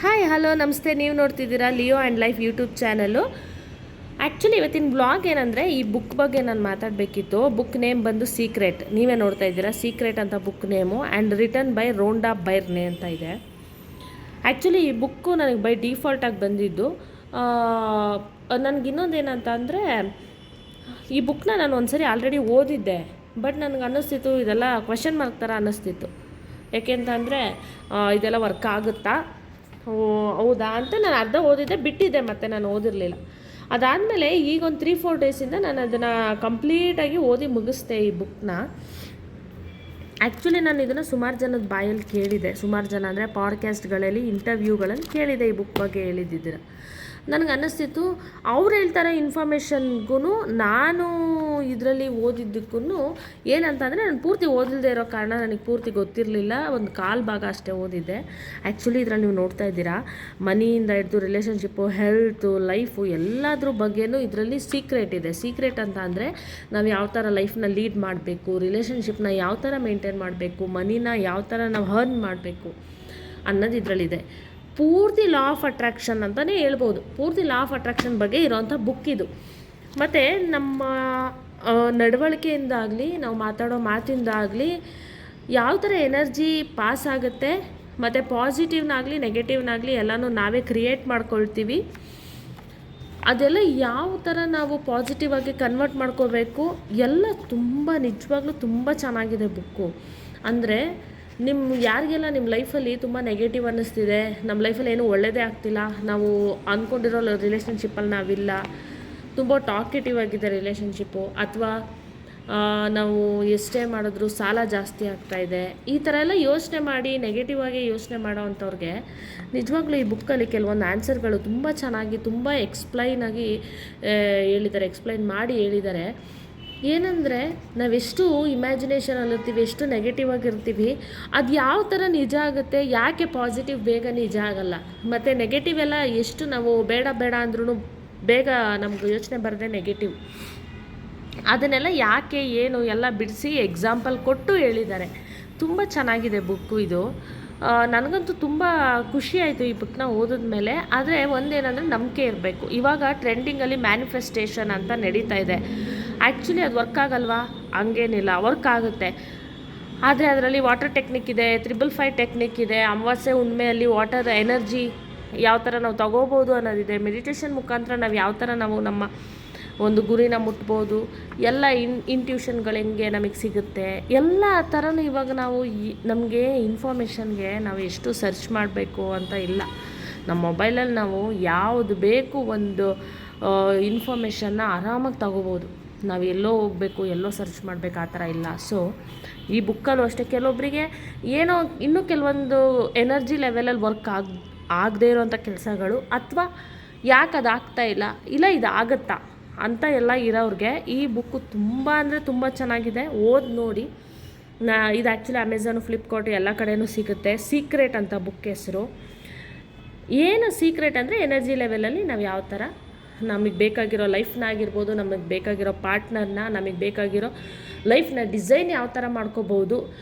Hi hello ನಮಸ್ತೆ. ನೀವು ನೋಡ್ತಿದ್ದೀರಾ Leo and Life YouTube channel. Actually ಇವತ್ತಿನ ಬ್ಲಾಗ್ ಏನಂದರೆ ಈ ಬುಕ್ ಬಗ್ಗೆ ನಾನು ಮಾತಾಡಬೇಕಿತ್ತು. ಬುಕ್ ನೇಮ್ ಬಂದು ಸೀಕ್ರೆಟ್. ನೀವೇ ನೋಡ್ತಾ ಇದ್ದೀರಾ, ಸೀಕ್ರೆಟ್ ಅಂತ book name and return by Rhonda Byrne ಅಂತ ಇದೆ. ಆ್ಯಕ್ಚುಲಿ ಈ ಬುಕ್ಕು ನನಗೆ ಬೈ ಡಿಫಾಲ್ಟಾಗಿ ಬಂದಿದ್ದು. ನನಗೆ ಇನ್ನೊಂದೇನಂತ ಅಂದರೆ, ಈ ಬುಕ್ನ ನಾನು ಒಂದ್ಸರಿ ಆಲ್ರೆಡಿ ಓದಿದ್ದೆ. ಬಟ್ ನನಗೆ ಅನ್ನಿಸ್ತಿತ್ತು ಇದೆಲ್ಲ ಕ್ವೆಶನ್ ಮಾರ್ಕ್ ಥರ ಅನ್ನಿಸ್ತಿತ್ತು. ಯಾಕೆಂತಂದರೆ ಇದೆಲ್ಲ ವರ್ಕ್ ಆಗುತ್ತಾ, ಹೌದಾ ಅಂತ ನಾನು ಅರ್ಧ ಓದಿದ್ದೆ, ಬಿಟ್ಟಿದ್ದೆ, ಮತ್ತು ನಾನು ಓದಿರಲಿಲ್ಲ. ಅದಾದಮೇಲೆ ಈಗ ಒಂದು 3-4 ಡೇಸಿಂದ ನಾನು ಅದನ್ನು ಕಂಪ್ಲೀಟಾಗಿ ಓದಿ ಮುಗಿಸ್ದೆ ಈ ಬುಕ್ನ. ಆ್ಯಕ್ಚುಲಿ ನಾನು ಇದನ್ನು ಸುಮಾರು ಜನದ ಬಾಯಲ್ಲಿ ಕೇಳಿದೆ. ಸುಮಾರು ಜನ ಅಂದರೆ ಪಾಡ್ಕ್ಯಾಸ್ಟ್ಗಳಲ್ಲಿ ಇಂಟರ್ವ್ಯೂಗಳನ್ನು ಕೇಳಿದೆ ಈ ಬುಕ್ ಬಗ್ಗೆ ಹೇಳಿದ್ದಿದ್ದೀರ. ನನಗೆ ಅನ್ನಿಸ್ತಿತ್ತು ಅವ್ರು ಹೇಳ್ತಾರೆ ಇನ್ಫಾರ್ಮೇಷನ್ಗೂ ನಾನು ಇದರಲ್ಲಿ ಓದಿದ್ದಕ್ಕೂ ಏನಂತಂದರೆ, ನಾನು ಪೂರ್ತಿ ಓದಿಲ್ಲದೆ ಇರೋ ಕಾರಣ ನನಗೆ ಪೂರ್ತಿ ಗೊತ್ತಿರಲಿಲ್ಲ. ಒಂದು ಕಾಲು ಭಾಗ ಅಷ್ಟೇ ಓದಿದ್ದೆ. ಆ್ಯಕ್ಚುಲಿ ಇದರಲ್ಲಿ ನೀವು ನೋಡ್ತಾ ಇದ್ದೀರಾ, ಮನಿಯಿಂದ ಹಿಡಿದು ರಿಲೇಷನ್ಶಿಪ್ಪು, ಹೆಲ್ತು, ಲೈಫು ಎಲ್ಲದ್ರ ಬಗ್ಗೆನೂ ಇದರಲ್ಲಿ ಸೀಕ್ರೆಟ್ ಇದೆ. ಸೀಕ್ರೆಟ್ ಅಂತ ಅಂದರೆ ನಾವು ಯಾವ ಥರ ಲೈಫ್ನ ಲೀಡ್ ಮಾಡಬೇಕು, ರಿಲೇಷನ್ಶಿಪ್ನ ಯಾವ ಥರ ಮೇಂಟೈನ್ ಮಾಡಬೇಕು, ಮನಿನ ಯಾವ ಥರ ನಾವು ಹರ್ನ್ ಮಾಡಬೇಕು ಅನ್ನೋದು ಇದರಲ್ಲಿದೆ. ಪೂರ್ತಿ ಲಾ ಆಫ್ ಅಟ್ರಾಕ್ಷನ್ ಅಂತಲೇ ಹೇಳ್ಬೋದು. ಪೂರ್ತಿ ಲಾ ಆಫ್ ಅಟ್ರಾಕ್ಷನ್ ಬಗ್ಗೆ ಇರೋವಂಥ ಬುಕ್ ಇದು. ಮತ್ತು ನಮ್ಮ ನಡವಳಿಕೆಯಿಂದಾಗಲಿ, ನಾವು ಮಾತಾಡೋ ಮಾತಿಂದಾಗಲಿ ಯಾವ ಥರ ಎನರ್ಜಿ ಪಾಸ್ ಆಗುತ್ತೆ, ಮತ್ತು ಪಾಸಿಟಿವ್ನಾಗಲಿ ನೆಗೆಟಿವ್ನಾಗಲಿ ಎಲ್ಲನೂ ನಾವೇ ಕ್ರಿಯೇಟ್ ಮಾಡ್ಕೊಳ್ತೀವಿ. ಅದೆಲ್ಲ ಯಾವ ಥರ ನಾವು ಪಾಸಿಟಿವ್ ಆಗಿ ಕನ್ವರ್ಟ್ ಮಾಡ್ಕೋಬೇಕು ಎಲ್ಲ ತುಂಬ ನಿಜವಾಗ್ಲೂ ತುಂಬ ಚೆನ್ನಾಗಿದೆ ಬುಕ್ಕು. ಅಂದರೆ ಯಾರಿಗೆಲ್ಲ ನಿಮ್ಮ ಲೈಫಲ್ಲಿ ತುಂಬ ನೆಗೆಟಿವ್ ಅನ್ನಿಸ್ತಿದೆ, ನಮ್ಮ ಲೈಫಲ್ಲಿ ಏನೂ ಒಳ್ಳೆಯದೇ ಆಗ್ತಿಲ್ಲ, ನಾವು ಅಂದ್ಕೊಂಡಿರೋ ರಿಲೇಷನ್ಶಿಪ್ಪಲ್ಲಿ ನಾವಿಲ್ಲ, ತುಂಬ ಟಾಕೆಟಿವ್ ಆಗಿದೆ ರಿಲೇಷನ್ಶಿಪ್ಪು, ಅಥವಾ ನಾವು ಎಷ್ಟೇ ಮಾಡಿದ್ರೂ ಸಾಲ ಜಾಸ್ತಿ ಆಗ್ತಾಯಿದೆ, ಈ ಥರ ಎಲ್ಲ ಯೋಚನೆ ಮಾಡಿ ನೆಗೆಟಿವ್ ಆಗಿ ಯೋಚನೆ ಮಾಡೋ ಅಂಥವ್ರಿಗೆ ನಿಜವಾಗ್ಲೂ ಈ ಬುಕ್ಕಲ್ಲಿ ಕೆಲವೊಂದು ಆನ್ಸರ್ಗಳು ತುಂಬ ಚೆನ್ನಾಗಿ, ತುಂಬ ಎಕ್ಸ್ಪ್ಲೈನ್ ಮಾಡಿ ಹೇಳಿದ್ದಾರೆ. ಏನಂದರೆ, ನಾವೆಷ್ಟು ಇಮ್ಯಾಜಿನೇಷನಲ್ಲಿರ್ತೀವಿ, ಎಷ್ಟು ನೆಗೆಟಿವ್ ಆಗಿರ್ತೀವಿ, ಅದು ಯಾವ ಥರ ನಿಜ ಆಗುತ್ತೆ, ಯಾಕೆ ಪಾಸಿಟಿವ್ ಬೇಗ ನಿಜ ಆಗಲ್ಲ, ಮತ್ತು ನೆಗೆಟಿವ್ ಎಲ್ಲ ಎಷ್ಟು ನಾವು ಬೇಡ ಅಂದ್ರೂ ಬೇಗ ನಮ್ಗೆ ಯೋಚನೆ ಬರದೆ ನೆಗೆಟಿವ್, ಅದನ್ನೆಲ್ಲ ಯಾಕೆ ಏನು ಎಲ್ಲ ಬಿಡಿಸಿ ಎಕ್ಸಾಂಪಲ್ ಕೊಟ್ಟು ಹೇಳಿದ್ದಾರೆ. ತುಂಬ ಚೆನ್ನಾಗಿದೆ ಬುಕ್ಕು ಇದು. ನನಗಂತೂ ತುಂಬ ಖುಷಿ ಆಯಿತು ಈ ಬುಕ್ನ ಓದಿದ ಮೇಲೆ. ಆದರೆ ಒಂದೇನಂದರೆ ನಂಬಿಕೆ ಇರಬೇಕು. ಇವಾಗ ಟ್ರೆಂಡಿಂಗಲ್ಲಿ ಮ್ಯಾನಿಫೆಸ್ಟೇಷನ್ ಅಂತ ನಡೀತಾ ಇದೆ. ಆ್ಯಕ್ಚುಲಿ ಅದು ವರ್ಕ್ ಆಗಲ್ವಾ? ಹಂಗೇನಿಲ್ಲ, ವರ್ಕ್ ಆಗುತ್ತೆ. ಆದರೆ ಅದರಲ್ಲಿ ವಾಟರ್ ಟೆಕ್ನಿಕ್ ಇದೆ, 555 ಟೆಕ್ನಿಕ್ ಇದೆ, ಅಮಾವಾಸ್ಯೆ ಹುಣ್ಮೆಯಲ್ಲಿ ವಾಟರ್ ಎನರ್ಜಿ ಯಾವ ಥರ ನಾವು ತಗೋಬೋದು ಅನ್ನೋದಿದೆ. ಮೆಡಿಟೇಷನ್ ಮುಖಾಂತರ ನಾವು ಯಾವ ಥರ ನಾವು ನಮ್ಮ ಒಂದು ಗುರಿನ ಮುಟ್ಬೋದು, ಎಲ್ಲ ಇಂಟ್ಯೂಷನ್ಗಳು ಹೆಂಗೆ ನಮಗೆ ಸಿಗುತ್ತೆ, ಎಲ್ಲ ಥರನೂ ಇವಾಗ ನಾವು ನಮಗೆ ಇನ್ಫಾರ್ಮೇಷನ್ಗೆ ನಾವು ಎಷ್ಟು ಸರ್ಚ್ ಮಾಡಬೇಕು ಅಂತ ಇಲ್ಲ. ನಮ್ಮ ಮೊಬೈಲಲ್ಲಿ ನಾವು ಯಾವುದು ಬೇಕು ಒಂದು ಇನ್ಫಾರ್ಮೇಷನ್ನ ಆರಾಮಾಗಿ ತಗೋಬೋದು. ನಾವು ಎಲ್ಲೋ ಹೋಗಬೇಕು, ಎಲ್ಲೋ ಸರ್ಚ್ ಮಾಡಬೇಕು ಆ ಥರ ಇಲ್ಲ. ಸೊ ಈ ಬುಕ್ಕಲ್ಲೂ ಅಷ್ಟೇ ಕೆಲವೊಬ್ಬರಿಗೆ ಏನೋ ಇನ್ನೂ ಕೆಲವೊಂದು ಎನರ್ಜಿ ಲೆವೆಲಲ್ಲಿ ವರ್ಕ್ ಆಗದೇ ಇರೋವಂಥ ಕೆಲಸಗಳು, ಅಥವಾ ಯಾಕೆ ಅದು ಆಗ್ತಾಯಿಲ್ಲ, ಇಲ್ಲ ಇದು ಆಗುತ್ತಾ ಅಂತ ಎಲ್ಲ ಇರೋವ್ರಿಗೆ ಈ ಬುಕ್ಕು ತುಂಬ ಅಂದರೆ ತುಂಬ ಚೆನ್ನಾಗಿದೆ. ಓದಿ ನೋಡಿ. ಇದು ಆ್ಯಕ್ಚುಲಿ ಅಮೆಝಾನು, ಫ್ಲಿಪ್ಕಾರ್ಟು ಎಲ್ಲ ಕಡೆಯೂ ಸಿಗುತ್ತೆ. ಸೀಕ್ರೆಟ್ ಅಂತ ಬುಕ್ ಹೆಸರು. ಏನು ಸೀಕ್ರೆಟ್ ಅಂದರೆ ಎನರ್ಜಿ ಲೆವೆಲಲ್ಲಿ ನಾವು ಯಾವ ಥರ ನಮಗೆ ಬೇಕಾಗಿರೋ ಲೈಫ್ನ ಆಗಿರ್ಬೋದು, ನಮಗೆ ಬೇಕಾಗಿರೋ ಪಾರ್ಟ್ನರ್ನ, ನಮಗೆ ಬೇಕಾಗಿರೋ ಲೈಫ್ನ ಡಿಸೈನ್ ಯಾವ ಥರ ಮಾಡ್ಕೋಬೋದು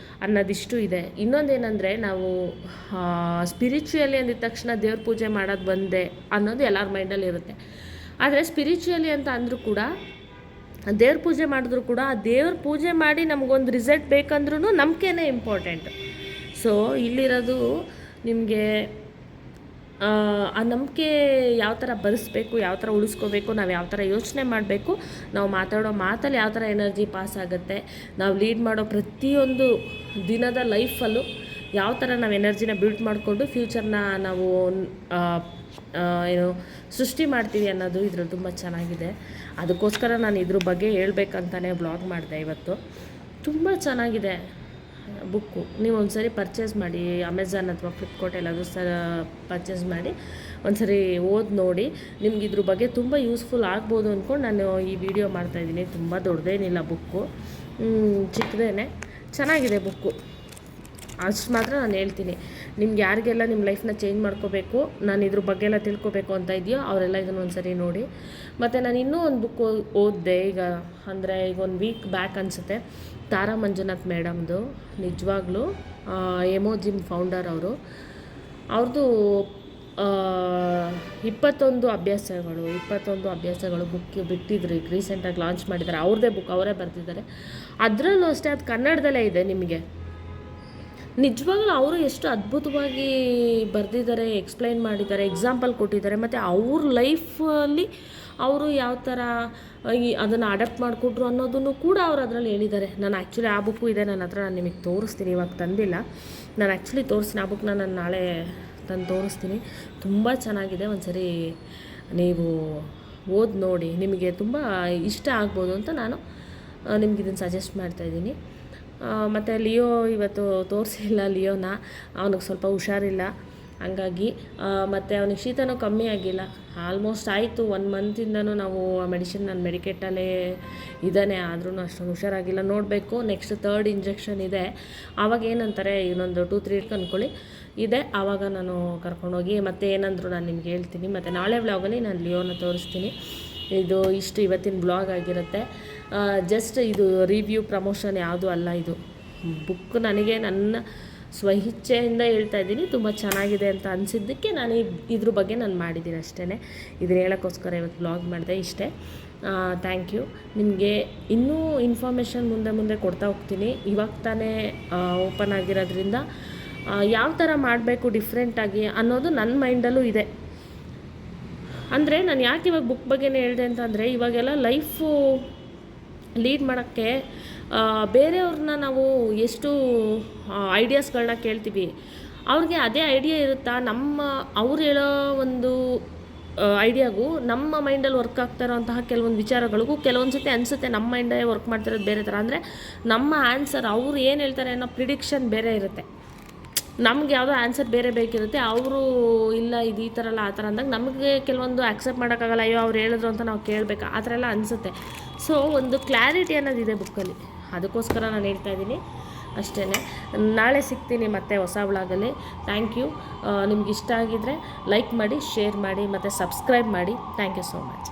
ಅನ್ನೋದಿಷ್ಟು ಇದೆ. ಇನ್ನೊಂದೇನೆಂದರೆ, ನಾವು ಸ್ಪಿರಿಚುವಲಿ ಅಂದಿದ ತಕ್ಷಣ ದೇವ್ರ ಪೂಜೆ ಮಾಡೋದು ಬಂದೆ ಅನ್ನೋದು ಎಲ್ಲರ ಮೈಂಡಲ್ಲಿ ಇರುತ್ತೆ. ಆದರೆ ಸ್ಪಿರಿಚುವಲಿ ಅಂತ ಅಂದರೂ ಕೂಡ, ದೇವ್ರ ಪೂಜೆ ಮಾಡಿದ್ರು ಕೂಡ, ಆ ದೇವ್ರ ಪೂಜೆ ಮಾಡಿ ನಮಗೊಂದು ರಿಸಲ್ಟ್ ಬೇಕಂದ್ರೂ ನಂಬಿಕೆನೇ ಇಂಪಾರ್ಟೆಂಟ್. ಸೊ ಇಲ್ಲಿರೋದು ನಿಮಗೆ ಆ ನಂಬಿಕೆ ಯಾವ ಥರ ಬರೆಸ್ಬೇಕು, ಯಾವ ಥರ ಉಳಿಸ್ಕೋಬೇಕು, ನಾವು ಯಾವ ಥರ ಯೋಚನೆ ಮಾಡಬೇಕು, ನಾವು ಮಾತಾಡೋ ಮಾತಲ್ಲಿ ಯಾವ ಥರ ಎನರ್ಜಿ ಪಾಸ್ ಆಗುತ್ತೆ, ನಾವು ಲೀಡ್ ಮಾಡೋ ಪ್ರತಿಯೊಂದು ದಿನದ ಲೈಫಲ್ಲೂ ಯಾವ ಥರ ನಾವು ಎನರ್ಜಿನ ಬಿಲ್ಡ್ ಮಾಡಿಕೊಂಡು ಫ್ಯೂಚರ್ನ ನಾವು ಸೃಷ್ಟಿ ಮಾಡ್ತೀವಿ ಅನ್ನೋದು ಇದ್ರಲ್ಲಿ ತುಂಬ ಚೆನ್ನಾಗಿದೆ. ಅದಕ್ಕೋಸ್ಕರ ನಾನು ಇದ್ರ ಬಗ್ಗೆ ಹೇಳ್ಬೇಕಂತಲೇ ಬ್ಲಾಗ್ ಮಾಡಿದೆ ಇವತ್ತು. ತುಂಬ ಚೆನ್ನಾಗಿದೆ ಬುಕ್ಕು. ನೀವು ಒಂದ್ಸರಿ ಪರ್ಚೇಸ್ ಮಾಡಿ, ಅಮೆಝಾನ್ ಅಥವಾ ಫ್ಲಿಪ್ಕಾರ್ಟ್ ಎಲ್ಲಾದರೂ ಪರ್ಚೇಸ್ ಮಾಡಿ ಒಂದ್ಸರಿ ಓದಿ ನೋಡಿ. ನಿಮ್ಗೆ ಇದ್ರ ಬಗ್ಗೆ ತುಂಬ ಯೂಸ್ಫುಲ್ ಆಗ್ಬೋದು ಅಂದ್ಕೊಂಡು ನಾನು ಈ ವಿಡಿಯೋ ಮಾಡ್ತಾಯಿದ್ದೀನಿ. ತುಂಬ ದೊಡ್ಡದೇನಿಲ್ಲ ಬುಕ್ಕು, ಚಿಕ್ಕದೇನೆ, ಚೆನ್ನಾಗಿದೆ ಬುಕ್ಕು. ಅಷ್ಟು ಮಾತ್ರ ನಾನು ಹೇಳ್ತೀನಿ. ನಿಮ್ಗೆ ಯಾರಿಗೆಲ್ಲ ನಿಮ್ಮ ಲೈಫ್ನ ಚೇಂಜ್ ಮಾಡ್ಕೋಬೇಕು, ನಾನು ಇದ್ರ ಬಗ್ಗೆ ಎಲ್ಲ ತಿಳ್ಕೊಬೇಕು ಅಂತ ಇದೆಯೋ ಅವರೆಲ್ಲ ಇದನ್ನು ಒಂದು ಸರಿ ನೋಡಿ. ಮತ್ತು ನಾನು ಇನ್ನೂ ಒಂದು ಬುಕ್ ಓದಿದೆ ಈಗ, ಅಂದರೆ ಈಗ 1 ವೀಕ್ ಬ್ಯಾಕ್ ಅನಿಸುತ್ತೆ. ತಾರಾ ಮಂಜುನಾಥ್ ಮೇಡಮ್ದು. ನಿಜವಾಗ್ಲೂ ಎಮೋ ಜಿಮ್ ಫೌಂಡರ್ ಅವರು. ಅವ್ರದ್ದು 21 ಅಭ್ಯಾಸಗಳು ಬುಕ್ ಬಿಟ್ಟಿದ್ರು. ಈಗ ರೀಸೆಂಟಾಗಿ ಲಾಂಚ್ ಮಾಡಿದ್ದಾರೆ. ಅವ್ರದ್ದೇ ಬುಕ್, ಅವರೇ ಬರೆದಿದ್ದಾರೆ. ಅದರಲ್ಲೂ ಅಷ್ಟೇ ಅದು ಕನ್ನಡದಲ್ಲೇ ಇದೆ ನಿಮಗೆ. ನಿಜವಾಗ್ಲೂ ಅವರು ಎಷ್ಟು ಅದ್ಭುತವಾಗಿ ಬರೆದಿದ್ದಾರೆ, ಎಕ್ಸ್ಪ್ಲೈನ್ ಮಾಡಿದ್ದಾರೆ, ಎಕ್ಸಾಂಪಲ್ ಕೊಟ್ಟಿದ್ದಾರೆ. ಮತ್ತು ಅವ್ರ ಲೈಫಲ್ಲಿ ಅವರು ಯಾವ ಥರ ಅದನ್ನು ಅಡಾಪ್ಟ್ ಮಾಡಿಕೊಟ್ರು ಅನ್ನೋದನ್ನು ಕೂಡ ಅವ್ರು ಅದರಲ್ಲಿ ಹೇಳಿದ್ದಾರೆ. ನಾನು ಆ್ಯಕ್ಚುಲಿ ಆ ಬುಕ್ಕು ಇದೆ ನನ್ನ ಹತ್ರ, ನಾನು ನಿಮಗೆ ತೋರಿಸ್ತೀನಿ. ಇವಾಗ ತಂದಿಲ್ಲ, ನಾನು ಆ್ಯಕ್ಚುಲಿ ತೋರಿಸ್ತೀನಿ ಆ ಬುಕ್ನ. ನಾನು ನಾಳೆ ತಂದು ತೋರಿಸ್ತೀನಿ. ತುಂಬ ಚೆನ್ನಾಗಿದೆ. ಒಂದು ಸರಿ ನೀವು ಓದಿ ನೋಡಿ, ನಿಮಗೆ ತುಂಬ ಇಷ್ಟ ಆಗ್ಬೋದು ಅಂತ ನಾನು ನಿಮ್ಗೆ ಇದನ್ನು ಸಜೆಸ್ಟ್ ಮಾಡ್ತಾಯಿದ್ದೀನಿ. ಮತ್ತು ಲಿಯೋ ಇವತ್ತು ತೋರಿಸಿಲ್ಲ ಲಿಯೋನ, ಅವನಿಗೆ ಸ್ವಲ್ಪ ಹುಷಾರಿಲ್ಲ, ಹಂಗಾಗಿ. ಮತ್ತು ಅವನಿಗೆ ಶೀತನೂ ಕಮ್ಮಿ ಆಗಿಲ್ಲ, ಆಲ್ಮೋಸ್ಟ್ ಆಯಿತು 1 ಮಂತಿಂದನೂ ನಾವು ಆ ಮೆಡಿಸಿನ್ ನಾನು ಮೆಡಿಕೇಟಲ್ಲೇ ಇದ್ದಾನೆ, ಆದ್ರೂ ಅಷ್ಟೊಂದು ಹುಷಾರಾಗಿಲ್ಲ. ನೋಡಬೇಕು, ನೆಕ್ಸ್ಟ್ 3rd ಇಂಜೆಕ್ಷನ್ ಇದೆ. ಆವಾಗ ಏನಂತಾರೆ, ಇನ್ನೊಂದು 2-3 ವೀಕ್ ಅಂದ್ಕೊಳ್ಳಿ ಇದೆ, ಆವಾಗ ನಾನು ಕರ್ಕೊಂಡೋಗಿ ಮತ್ತೆ ಏನಂದ್ರು ನಾನು ನಿಮ್ಗೆ ಹೇಳ್ತೀನಿ. ಮತ್ತು ನಾಳೆ ವ್ಲಾಗಲ್ಲಿ ನಾನು ಲಿಯೋನ ತೋರಿಸ್ತೀನಿ. ಇದು ಇಷ್ಟು ಇವತ್ತಿನ ಬ್ಲಾಗ್ ಆಗಿರುತ್ತೆ. ಜಸ್ಟ್ ಇದು ರಿವ್ಯೂ ಪ್ರಮೋಷನ್ ಯಾವುದೂ ಅಲ್ಲ. ಇದು ಬುಕ್ ನನಗೆ ನನ್ನ ಸ್ವಇಚ್ಛೆಯಿಂದ ಹೇಳ್ತಾ ಇದ್ದೀನಿ. ತುಂಬ ಚೆನ್ನಾಗಿದೆ ಅಂತ ಅನಿಸಿದ್ದಕ್ಕೆ ನಾನು ಇದ್ರ ಬಗ್ಗೆ ನಾನು ಮಾಡಿದ್ದೀನಿ ಅಷ್ಟೇ. ಇದನ್ನ ಹೇಳೋಕ್ಕೋಸ್ಕರ ಇವತ್ತು ಬ್ಲಾಗ್ ಮಾಡಿದೆ, ಇಷ್ಟೇ. Thank you. ನಿಮಗೆ ಇನ್ನೂ ಇನ್ಫಾರ್ಮೇಷನ್ ಮುಂದೆ ಕೊಡ್ತಾ ಹೋಗ್ತೀನಿ. ಇವಾಗ ತಾನೇ ಓಪನ್ ಆಗಿರೋದ್ರಿಂದ ಯಾವ ಥರ ಮಾಡಬೇಕು ಡಿಫ್ರೆಂಟಾಗಿ ಅನ್ನೋದು ನನ್ನ ಮೈಂಡಲ್ಲೂ ಇದೆ. ಅಂದರೆ ನಾನು ಯಾಕೆ ಇವಾಗ ಬುಕ್ ಬಗ್ಗೆನೇ ಹೇಳಿದೆ ಅಂತಂದರೆ, ಇವಾಗೆಲ್ಲ ಲೈಫು ಲೀಡ್ ಮಾಡೋಕ್ಕೆ ಬೇರೆಯವ್ರನ್ನ ನಾವು ಎಷ್ಟು ಐಡಿಯಾಸ್ಗಳನ್ನ ಕೇಳ್ತೀವಿ, ಅವ್ರಿಗೆ ಅದೇ ಐಡಿಯಾ ಇರುತ್ತಾ? ಅವ್ರು ಹೇಳೋ ಒಂದು ಐಡಿಯಾಗೂ ನಮ್ಮ ಮೈಂಡಲ್ಲಿ ವರ್ಕ್ ಆಗ್ತಾ ಇರೋಂತಹ ಕೆಲವೊಂದು ವಿಚಾರಗಳಿಗೂ ಕೆಲವೊಂದು ಸತಿ ಅನಿಸುತ್ತೆ ನಮ್ಮ ಮೈಂಡೇ ವರ್ಕ್ ಮಾಡ್ತಿರೋದು ಬೇರೆ ಥರ. ಅಂದರೆ ನಮ್ಮ ಆನ್ಸರ್ ಅವ್ರು ಏನು ಹೇಳ್ತಾರೆ ಅನ್ನೋ ಪ್ರಿಡಿಕ್ಷನ್ ಬೇರೆ ಇರುತ್ತೆ, ನಮ್ಗೆ ಯಾವುದೋ ಆನ್ಸರ್ ಬೇರೆ ಬೇಕಿರುತ್ತೆ. ಅವರು ಇಲ್ಲ ಇದು ಈ ಥರ ಅಲ್ಲ ಆ ಥರ ಅಂದಾಗ ನಮಗೆ ಕೆಲವೊಂದು ಆಕ್ಸೆಪ್ಟ್ ಮಾಡೋಕ್ಕಾಗಲ್ಲ. ಅಯ್ಯೋ ಅವ್ರು ಹೇಳಿದ್ರು ಅಂತ ನಾವು ಕೇಳಬೇಕು, ಆ ಥರ ಎಲ್ಲ ಅನಿಸುತ್ತೆ. ಸೊ ಒಂದು ಕ್ಲಾರಿಟಿ ಅನ್ನೋದಿದೆ ಬುಕ್ಕಲ್ಲಿ, ಅದಕ್ಕೋಸ್ಕರ ನಾನು ಹೇಳ್ತಾ ಇದ್ದೀನಿ ಅಷ್ಟೇ. ನಾಳೆ ಸಿಗ್ತೀನಿ ಮತ್ತೆ ಹೊಸ ವ್ಲಾಗಲ್ಲಿ. Thank you. ನಿಮ್ಗೆ ಇಷ್ಟ ಆಗಿದ್ದರೆ ಲೈಕ್ ಮಾಡಿ, ಶೇರ್ ಮಾಡಿ ಮತ್ತು ಸಬ್ಸ್ಕ್ರೈಬ್ ಮಾಡಿ. Thank you so much.